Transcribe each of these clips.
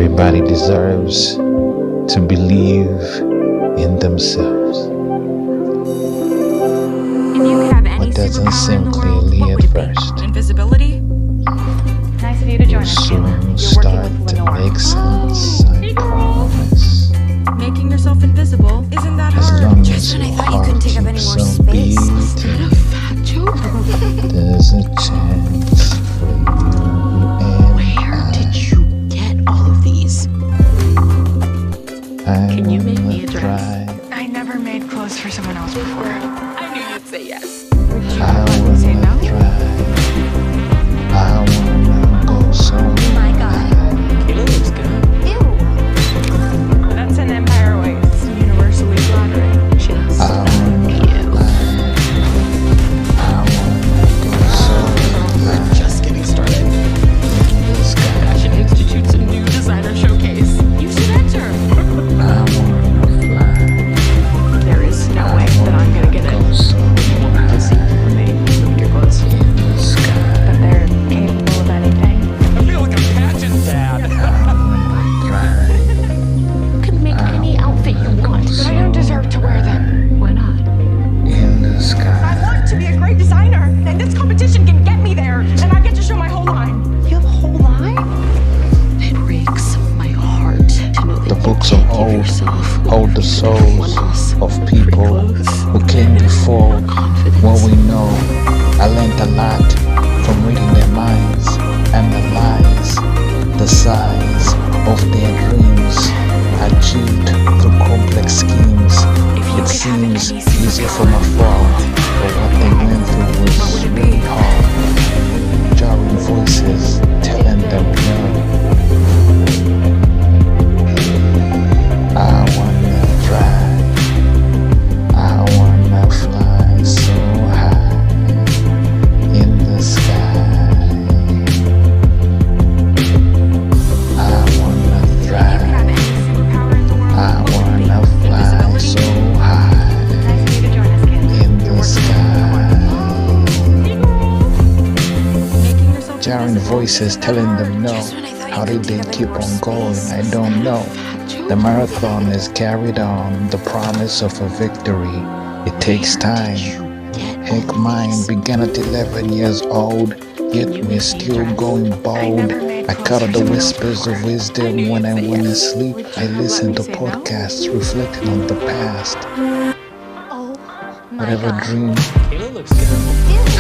Everybody deserves to believe in themselves. If you could have any What doesn't superpower in seem the world, clearly what at would it be? first Invisibility? Nice of you to join will us, Taylor. soon You're start working with to Lenore. make sense, I promise. Making yourself invisible isn't that As hard. long Just as when I your thought you heart couldn't take up any keeps more on space. beating, Fat joke? there's a chance for you and Where did you get all of these? Can you make me a dress? I never made clothes for someone else before. I knew you'd say yes. I Say no? wanna try. I wanna go somewhere. My God. Kayla looks good. Ew. That's an Empire Waste. Universally flattering. Just I wanna you. fly. I wanna go somewhere We're just getting started. in the sky. Fashion Institute's a new designer showcase. You should enter. I wanna fly. There is no way that I'm gonna get Go it. somewhere To see me. Look at your clothes. in the sky. But they're capable of anything. I feel like a pageant dad. I wanna fly. You can make any outfit you want. But I don't deserve to wear them. Why not? In the I sky. want to be a great designer, and this competition can get me there, and I get to show my whole line. You have a whole line? It breaks my heart to know that The you books can't of give old yourself what hold you've the given everyone souls else. of Free people clothes, who came before. confidence. What we know, I learned a lot from reading their minds and the lies, the size of their dreams, achieved through complex schemes. It seems easy from afar, but what they went through was really hard. Jarring voices telling them no. I wanna fly. I wanna fly so high in the sky. I wanna fly. I wanna fly so high in the sky. Jarring voices telling them no. How did they keep on going? I don't know. The marathon is carried on, the promise of a victory. It takes time. Heck, mine began at 11 years old, yet we're still going bold. I cut the whispers of wisdom when I went to sleep. I listen to podcasts reflecting on the past. Oh my Whatever God. dream Kayla looks good.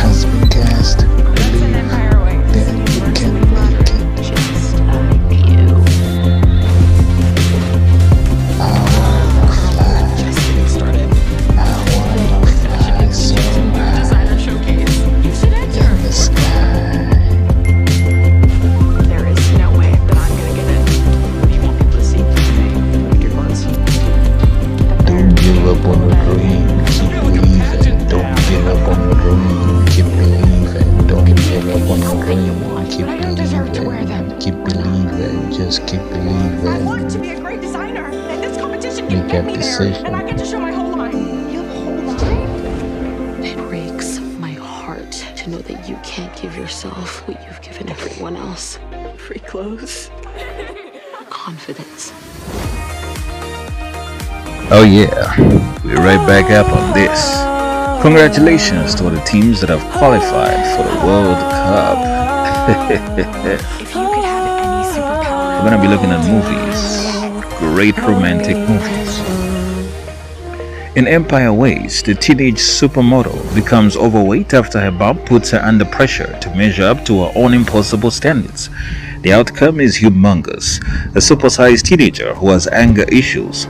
has been cast, believe that you can make it. Just like you. I wanna fly, Just getting started. I wanna fly so high Designer showcase. You should enter. in the sky. There is no way that I'm gonna get it. You want people to see me. Look at your clothes. Don't give up on the dream, keep believing. Don't give up on the dream, keep believing. Don't give up on the dream, keep I don't deserve to wear believing. them. Keep believing, just keep I want to believing. be a great designer, and this competition Make can that get me there, decision. and I get to show my whole line. You have a whole line? It breaks my heart to know that you can't give yourself what you've given everyone else. Free clothes. Confidence. Oh yeah, we're right back up on this. Congratulations to all the teams that have qualified for the World Cup. If you could have any superpower, We're gonna be looking at movies, great romantic movies. In Empire Waste, the teenage supermodel becomes overweight after her mom puts her under pressure to measure up to her own impossible standards. The outcome is humongous. A supersized teenager who has anger issues.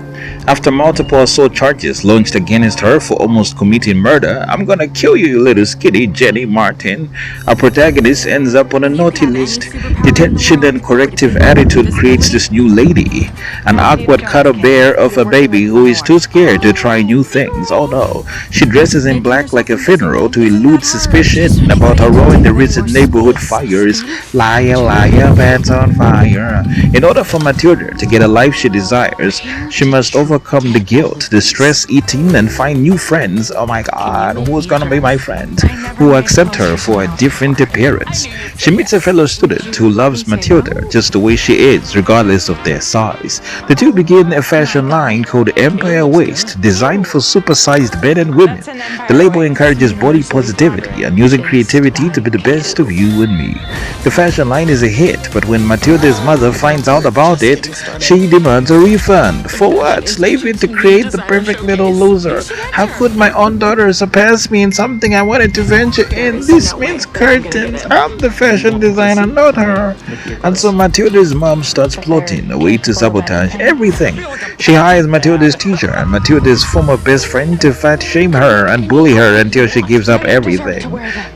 After multiple assault charges launched against her for almost committing murder, "I'm gonna kill you, you little skinny Jenny Martin," our protagonist ends up on a naughty list. Detention and corrective attitude creates this new lady, an awkward cuddle bear of a baby who is too scared to try new things. Oh no, she dresses in black like a funeral to elude suspicion about her role in the recent neighborhood fires. Liar, liar, that's on fire. In order for Matilda to get a life she desires, she must overcome the guilt, the stress eating, and find new friends. Oh my god, who's gonna be my friend? Who accept her for a different appearance. She meets a fellow student who loves Matilda just the way she is, regardless of their size. The two begin a fashion line called Empire Waist, designed for supersized men and women. The label encourages body positivity and using creativity to be the best of you and me. The fashion line is a hit, but when Matilda's mother finds out about it, she demands a refund. For what? Slaving to create the perfect little loser. How could my own daughter surpass me in something I wanted to venture in? This means curtains. I'm the fashion designer, not her. And so Matilda's mom starts plotting a way to sabotage everything. She hires Matilda's teacher and Matilda's former best friend to fat shame her and bully her until she gives up everything.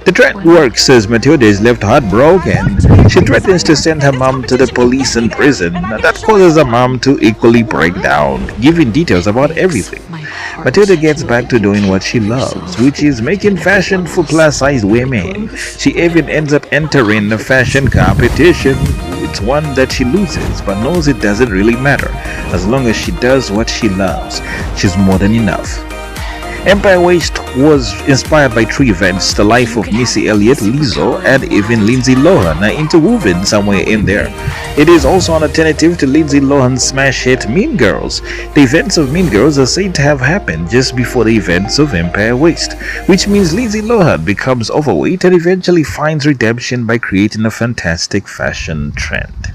The trend works as Matilda is left heartbroken. She threatens to send her mom to the police and prison. That causes her mom to equally break down, giving details about everything. Matilda gets back to doing what she loves, which is making fashion for plus-sized women. She even ends up entering a fashion competition. It's one that she loses, but knows it doesn't really matter. As long as she does what she loves, she's more than enough. Empire Waist was inspired by three events: the life of Missy Elliott, Lizzo, and even Lindsay Lohan are interwoven somewhere in there. It is also an alternative to Lindsay Lohan's smash hit Mean Girls. The events of Mean Girls are said to have happened just before the events of Empire Waist, which means Lindsay Lohan becomes overweight and eventually finds redemption by creating a fantastic fashion trend.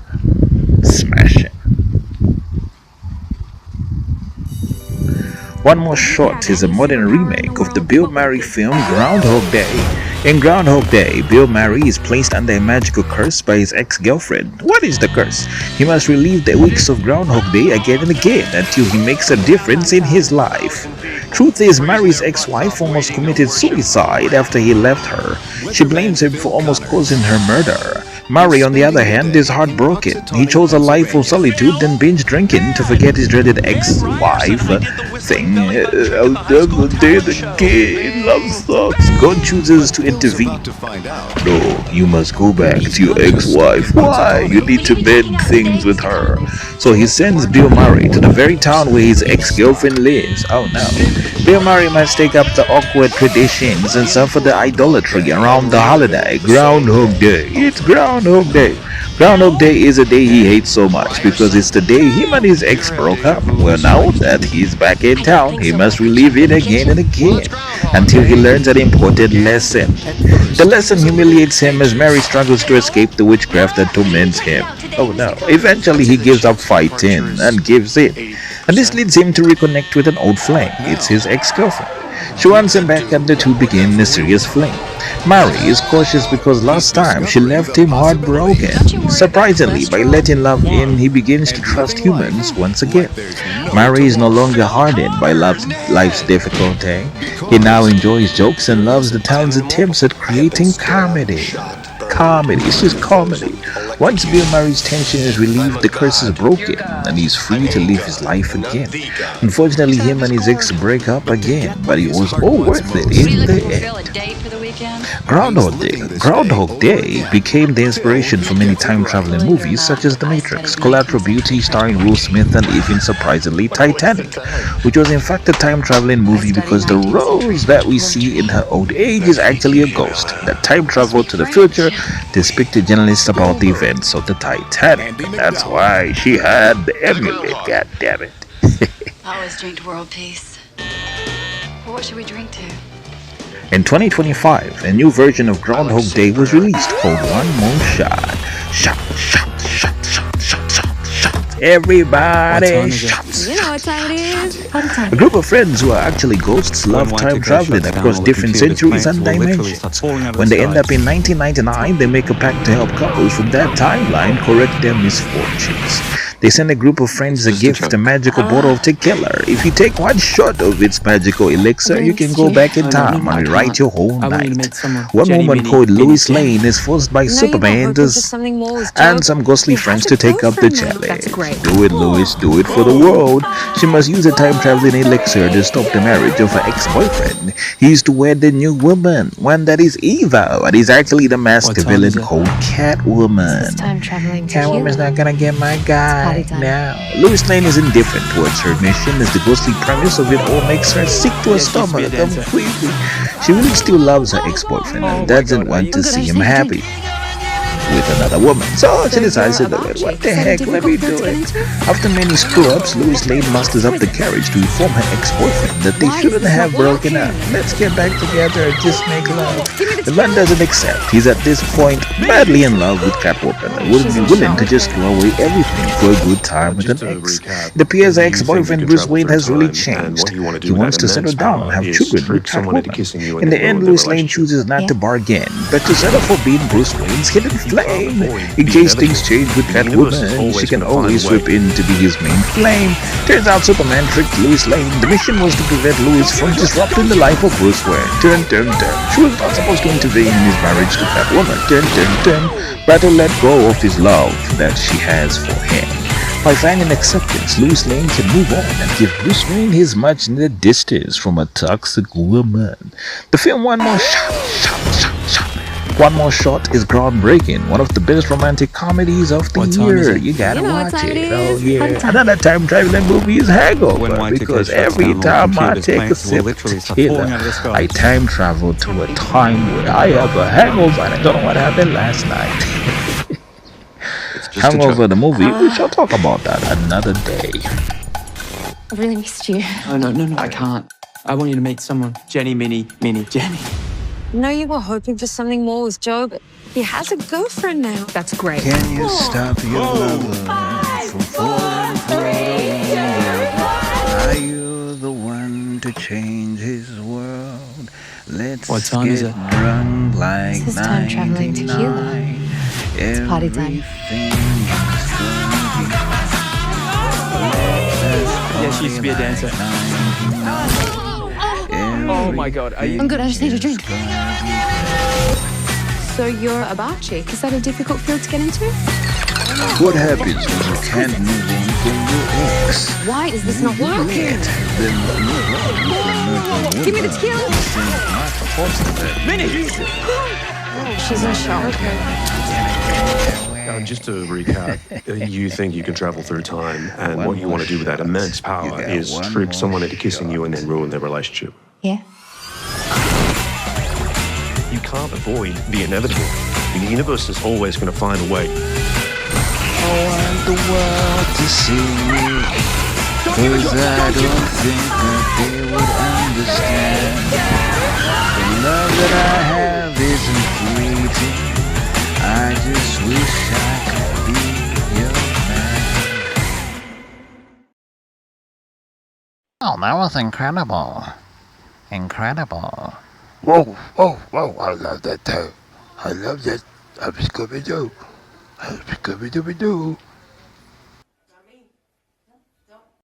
Smashing. One More Shot is a modern remake of the Bill Murray film Groundhog Day. In Groundhog Day, Bill Murray is placed under a magical curse by his ex-girlfriend. What is the curse? He must relive the weeks of Groundhog Day again and again until he makes a difference in his life. Truth is, Murray's ex-wife almost committed suicide after he left her. She blames him for almost causing her murder. Murray, on the other hand, is heartbroken. He chose a life of solitude and binge drinking to forget his dreaded ex-wife thing. I'll never date again. Love sucks. God chooses to intervene. No, you must go back to your ex-wife. Why? You need to mend things with her. So he sends Bill Murray to the very town where his ex-girlfriend lives. Oh no. Bill Murray must take up the awkward traditions and suffer the idolatry around the holiday, Groundhog Day. It's Groundhog Day. Groundhog Day is a day he hates so much because it's the day him and his ex broke up. Well, now that he's back in town, he must relive it again and again until he learns an important lesson. The lesson humiliates him as Mary struggles to escape the witchcraft that torments him. Oh no. Eventually he gives up fighting and gives in. And this leads him to reconnect with an old flame. It's his ex-girlfriend. She wants him back and the two begin a serious fling. Mary is cautious because last time she left him heartbroken. Surprisingly, by letting love in, he begins to trust humans once again. Mary is no longer hardened by life's difficulty. He now enjoys jokes and loves the town's attempts at creating comedy. It's just comedy. Once Bill Murray's tension is relieved, the curse is broken and he's free to live his life again. Unfortunately, him and his ex break up again, but it was all worth it in the end. Groundhog Day became the inspiration for many time-traveling movies such as The Matrix, Collateral Beauty starring Will Smith, and even surprisingly Titanic, which was in fact a time-traveling movie because the Rose that we see in her old age is actually a ghost that time traveled to the future to speak to journalists about the events of the Titanic. And that's why she had the amulet, god damn it. I always drink to world peace. Well, what should we drink to? In 2025, a new version of Groundhog Day was released called One More Shot. Shot. Everybody shots. You know what time it is? A group of friends who are actually ghosts love time traveling across different centuries and dimensions. When they end up in 1999, they make a pact to help couples from that timeline correct their misfortunes. They send a group of friends a gift, a magical bottle of tequila. If you take one shot of its magical elixir, you can go back in time and rewrite your whole night. One woman called Lois Lane is forced by Superman and some ghostly friends to take up the challenge. Do it, Lois, do it for the world. She must use a time-traveling elixir to stop the marriage of her ex-boyfriend. He is to wed the new woman, one that is evil, and is actually the masked villain called Catwoman. Catwoman's not gonna get my guy now. Lois Lane is indifferent towards her mission, as the ghostly premise of it all makes her sick to her stomach completely. She really still loves her ex-boyfriend and doesn't want to see him happy with another woman, so she decides to do it. What the heck, let me do it. After many screw-ups, Lois Lane musters up the courage to inform her ex-boyfriend that they shouldn't have broken up. Let's get back together and just make love. The man doesn't accept. He's at this point madly in love with Catwoman and wouldn't be willing to just throw away everything for a good time with an ex. It appears her ex-boyfriend Bruce Wayne has really changed. He wants to settle down and have children with Catwoman. In the end, Lois Lane chooses not to bargain, but to settle for being Bruce Wayne's hidden flame. In case things change with Catwoman, she can always whip in to be his main flame. Turns out Superman tricked Lois Lane. The mission was to prevent Lois from disrupting the life of Bruce Wayne. Dun dun dun. She was not supposed to intervene in his marriage to Catwoman. Dun dun dun. But to let go of his love that she has for him. By finding acceptance, Lois Lane can move on and give Bruce Wayne his much-needed distance from a toxic woman. The film One More Shot is groundbreaking, one of the best romantic comedies of the year. You gotta watch it. Oh yeah. Another time traveling movie is Hangover, because every time I take a sip of tequila, I time travel to a time where I have a hangover and I don't know what happened last night. Hangover the movie, we shall talk about that another day. I really missed you. Oh, no, I can't. I want you to meet someone. Jenny, Minnie, Jenny. I know you were hoping for something more with Joe, but he has a girlfriend now. That's great. Can you stop your lover from falling for Are you the one to change his world? Let's What time get is it? drunk like This is time traveling tequila. It's party time. Yeah, she used to be a dancer. Oh my God, are you? I'm good, I just need a drink. So you're a bar chick. Is that a difficult field to get into? What happens when you can't move on from your ex? Why is this not working? Give me the tequila. Minnie! She's in shock. Just to recap, you think you can travel through time, and what you want to do with that immense power is trick someone into kissing you and then ruin their relationship. Yeah. You can't avoid the inevitable. The universe is always going to find a way. I want the world to see me, 'cause I don't think that they would understand. The love that I have isn't fleeting. I just wish I could be your man. Oh, that was incredible. Incredible. Whoa, I love that too. I love that. I'm Scooby-Doo. I'm Scooby-Doo.